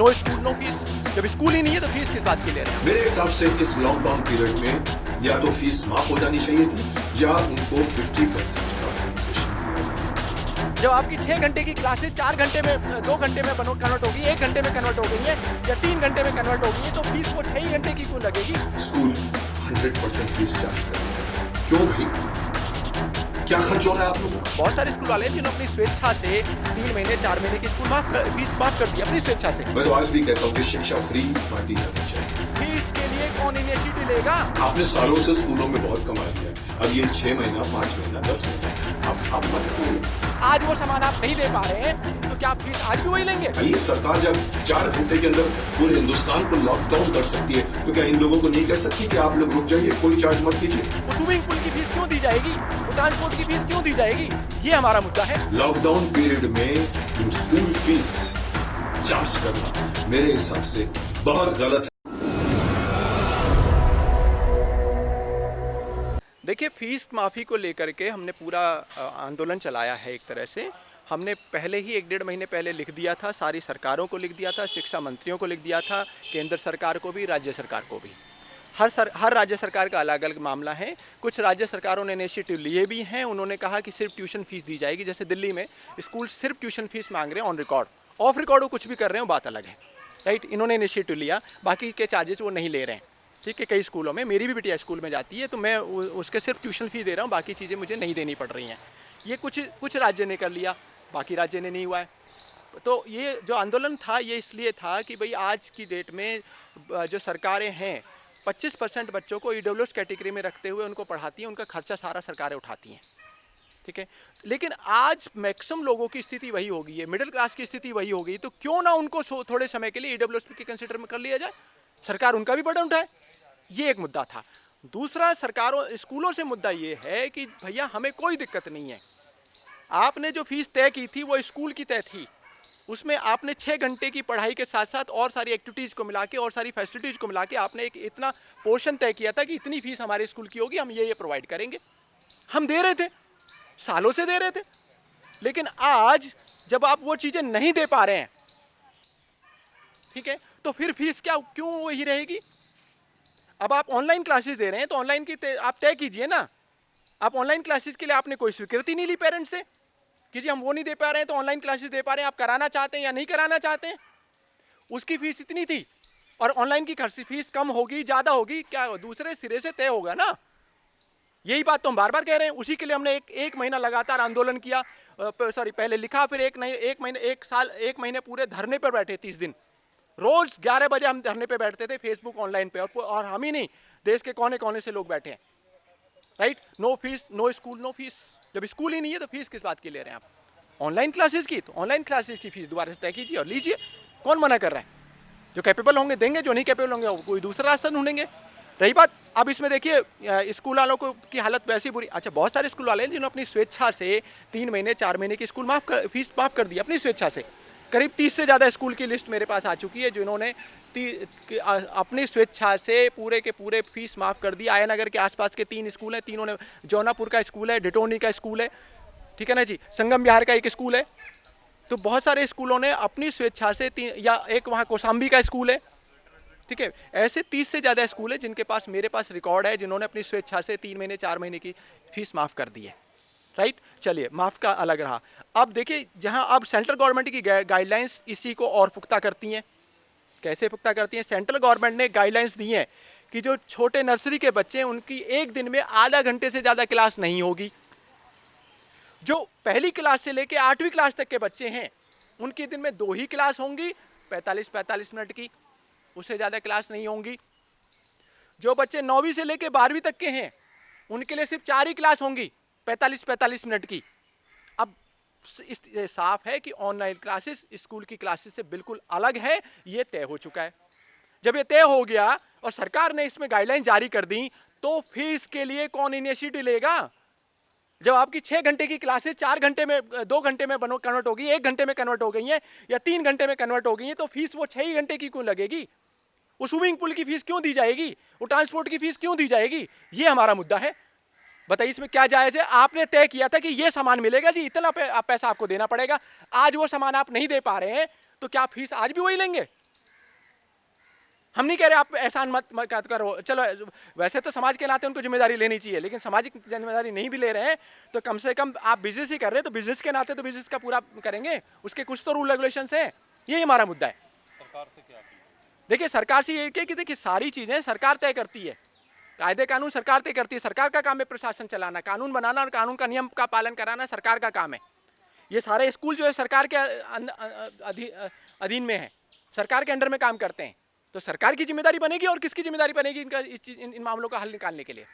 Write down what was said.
No school no fees. जब school ही नहीं है तो फीस किस बात की ले रहे हैं? मेरे हिसाब से इस लॉकडाउन पीरियड में या तो फीस माफ हो जानी चाहिए थी या उनको 50% का कंसेशन दिया जाना चाहिए। जब आपकी 6 घंटे की क्लासेस 4 घंटे में 2 घंटे में कन्वर्ट होगी, 1 घंटे में कन्वर्ट हो गई है या 3 घंटे में कन्वर्ट हो गई है, तो फीस वो 6 घंटे की क्यों लगेगी? स्कूल 100% फीस चार्ज करेगा। क्यों भाई, क्या खर्च हो रहा है आप लोगों का? बहुत सारे स्कूल वाले हैं जिन्होंने अपनी स्वेच्छा से 3 महीने 4 महीने की फीस माफ कर दी अपनी स्वेच्छा से। मैं तो आज भी कहता हूँ कि शिक्षा फ्री बांटी जानी चाहिए। फीस के लिए कौन इनिशिएटिव लेगा? आपने सालों से स्कूलों में बहुत कमा लिया, अब ये 6 महीना 5 महीना 10 महीना अब मत करिए। आज वो सामान आप नहीं दे पा रहे हैं तो क्या फीस आज भी वही लेंगे? ये सरकार जब 4 घंटे के अंदर पूरे हिंदुस्तान को लॉकडाउन कर सकती है तो क्या इन लोगों को नहीं कह सकती कि आप लोग रुक जाइए, कोई चार्ज मत कीजिए? वो स्विमिंग पूल की फीस क्यों दी जाएगी? वो ट्रांसपोर्ट की फीस क्यों दी जाएगी? ये हमारा मुद्दा है। लॉकडाउन पीरियड में स्कूल फीस चार्ज करना मेरे हिसाब से बहुत गलत है। देखिए, फीस माफ़ी को लेकर के हमने पूरा आंदोलन चलाया है। एक तरह से हमने पहले ही 1-1.5 महीने पहले लिख दिया था, सारी सरकारों को लिख दिया था, शिक्षा मंत्रियों को लिख दिया था, केंद्र सरकार को भी, राज्य सरकार को भी। हर राज्य सरकार का अलग अलग मामला है। कुछ राज्य सरकारों ने इनिशिएटिव लिए भी हैं। उन्होंने कहा कि सिर्फ ट्यूशन फीस दी जाएगी। जैसे दिल्ली में स्कूल सिर्फ ट्यूशन फीस मांग रहे हैं ऑन रिकॉर्ड, ऑफ रिकॉर्ड वो कुछ भी कर रहे हैं, वो बात अलग है, राइट। इन्होंने इनिशिएटिव लिया, बाकी के चार्जेस वो नहीं ले रहे हैं, ठीक है। कई स्कूलों में, मेरी भी बिटिया स्कूल में जाती है तो मैं उसके सिर्फ ट्यूशन फीस दे रहा हूँ, बाकी चीज़ें मुझे नहीं देनी पड़ रही हैं। ये कुछ राज्य ने कर लिया, बाकी राज्य ने नहीं हुआ है। तो ये जो आंदोलन था ये इसलिए था कि भाई आज की डेट में जो सरकारें हैं 25% बच्चों को ईडब्ल्यूएस कैटेगरी में रखते हुए उनको पढ़ाती हैं, उनका खर्चा सारा सरकारें उठाती हैं, ठीक है। लेकिन आज मैक्सिमम लोगों की स्थिति वही हो गई है, मिडिल क्लास की स्थिति वही हो गई, तो क्यों ना उनको थोड़े समय के लिए ईडब्ल्यूएस के कंसिडर में कर लिया जाए, सरकार उनका भी बर्डन उठाए। ये एक मुद्दा था। दूसरा, सरकारों स्कूलों से मुद्दा ये है कि भैया हमें कोई दिक्कत नहीं है, आपने जो फीस तय की थी वो स्कूल की तय थी, उसमें आपने 6 घंटे की पढ़ाई के साथ साथ और सारी एक्टिविटीज़ को मिला के और सारी फैसिलिटीज़ को मिला के आपने एक इतना पोर्शन तय किया था कि इतनी फीस हमारे स्कूल की होगी, हम ये प्रोवाइड करेंगे। हम दे रहे थे, सालों से दे रहे थे। लेकिन आज जब आप वो चीज़ें नहीं दे पा रहे हैं, ठीक है, तो फिर फीस क्यों वही रहेगी? अब आप ऑनलाइन क्लासेस दे रहे हैं तो ऑनलाइन की आप तय कीजिए ना। आप ऑनलाइन क्लासेस के लिए आपने कोई स्वीकृति नहीं ली पेरेंट्स से कि जी हम वो नहीं दे पा रहे हैं तो ऑनलाइन क्लासेस दे पा रहे हैं, आप कराना चाहते हैं या नहीं कराना चाहते हैं। उसकी फीस इतनी थी और ऑनलाइन की फीस कम होगी ज़्यादा होगी, क्या दूसरे सिरे से तय होगा ना। यही बात तो हम बार बार कह रहे हैं। उसी के लिए हमने एक महीना लगातार आंदोलन किया, पहले लिखा, फिर एक महीने पूरे धरने पर बैठे 30 दिन। रोज 11 बजे हम धरने पे बैठते थे, फेसबुक ऑनलाइन पे, और हम ही नहीं, देश के कोने कोने से लोग बैठे हैं, right. No fees no school no fees. जब स्कूल ही नहीं है तो फीस किस बात की ले रहे हैं आप? ऑनलाइन क्लासेस की, तो ऑनलाइन क्लासेस की फीस दोबारा से तय कीजिए और लीजिए। कौन मना कर रहा है? जो कैपेबल होंगे देंगे, जो नहीं कैपेबल होंगे वो कोई दूसरा रास्ता ढूंढेंगे। रही बात, अब इसमें देखिए स्कूल वालों को की हालत वैसी बुरी। अच्छा, बहुत सारे स्कूल वाले हैं जिन्होंने अपनी स्वेच्छा से 3 महीने 4 महीने की फीस माफ कर दी अपनी स्वेच्छा से। करीब 30 से ज़्यादा स्कूल की लिस्ट मेरे पास आ चुकी है जिन्होंने अपनी स्वेच्छा से पूरे के पूरे फीस माफ़ कर दी। आया नगर के आसपास के 3 स्कूल हैं, तीनों ने, जौनापुर का स्कूल है, डिटोनी का स्कूल है, ठीक है ना जी, संगम विहार का एक स्कूल है। तो बहुत सारे स्कूलों ने अपनी स्वेच्छा से या एक वहाँ कौशाम्बी का स्कूल है, ठीक है। ऐसे 30 से ज़्यादा स्कूल है जिनके पास, मेरे पास रिकॉर्ड है, जिन्होंने अपनी स्वेच्छा से 3 महीने 4 महीने की फीस माफ़ कर दी है, राइट। चलिए, माफ़ का अलग रहा। अब देखिए, जहां अब सेंट्रल गवर्नमेंट की गाइडलाइंस इसी को और पुख्ता करती हैं। कैसे पुख्ता करती हैं? सेंट्रल गवर्नमेंट ने गाइडलाइंस दी हैं कि जो छोटे नर्सरी के बच्चे हैं उनकी एक दिन में आधा घंटे से ज़्यादा क्लास नहीं होगी। जो पहली क्लास से लेकर 8वीं क्लास तक के बच्चे हैं उनकी दिन में 2 ही क्लास होंगी, 45-45 मिनट की, उससे ज़्यादा क्लास नहीं होंगी। जो बच्चे 9वीं से लेकर 12वीं तक के हैं उनके लिए सिर्फ 4 ही क्लास होंगी, 45-45 मिनट की। अब साफ है कि ऑनलाइन क्लासेस स्कूल की क्लासेस से बिल्कुल अलग है, ये तय हो चुका है। जब ये तय हो गया और सरकार ने इसमें गाइडलाइन जारी कर दी तो फीस के लिए कौन इनिशिएटिव लेगा? जब आपकी 6 घंटे की क्लासेस 4 घंटे में 2 घंटे में कन्वर्ट होगी, 1 घंटे में कन्वर्ट हो गई हैं या 3 घंटे में कन्वर्ट हो गई हैं, तो फीस वो 6 घंटे की क्यों लगेगी? वो स्विमिंग पूल की फीस क्यों दी जाएगी? वो ट्रांसपोर्ट की फीस क्यों दी जाएगी? ये हमारा मुद्दा है। बताइए इसमें क्या जायज़ है? आपने तय किया था कि ये सामान मिलेगा जी, इतना पैसा आपको देना पड़ेगा। आज वो सामान आप नहीं दे पा रहे हैं तो क्या फीस आज भी वही लेंगे? हम नहीं कह रहे आप एहसान मत करो, चलो वैसे तो समाज के नाते उनको जिम्मेदारी लेनी चाहिए, लेकिन सामाजिक जिम्मेदारी नहीं भी ले रहे हैं तो कम से कम आप बिजनेस ही कर रहे हैं तो बिजनेस के नाते तो बिजनेस का पूरा करेंगे, उसके कुछ तो रूल रेगुलेशंस हैं। यही हमारा मुद्दा है। सरकार से क्या? देखिए सरकार से ये कि देखिए सारी चीज़ें सरकार तय करती है, कायदे कानून सरकार तय करती है, सरकार का काम है प्रशासन चलाना, कानून बनाना और कानून का नियम का पालन कराना सरकार का काम है। ये सारे स्कूल जो है सरकार के अधीन में है, सरकार के अंडर में काम करते हैं, तो सरकार की जिम्मेदारी बनेगी और किसकी जिम्मेदारी बनेगी इनका इन मामलों का हल निकालने के लिए।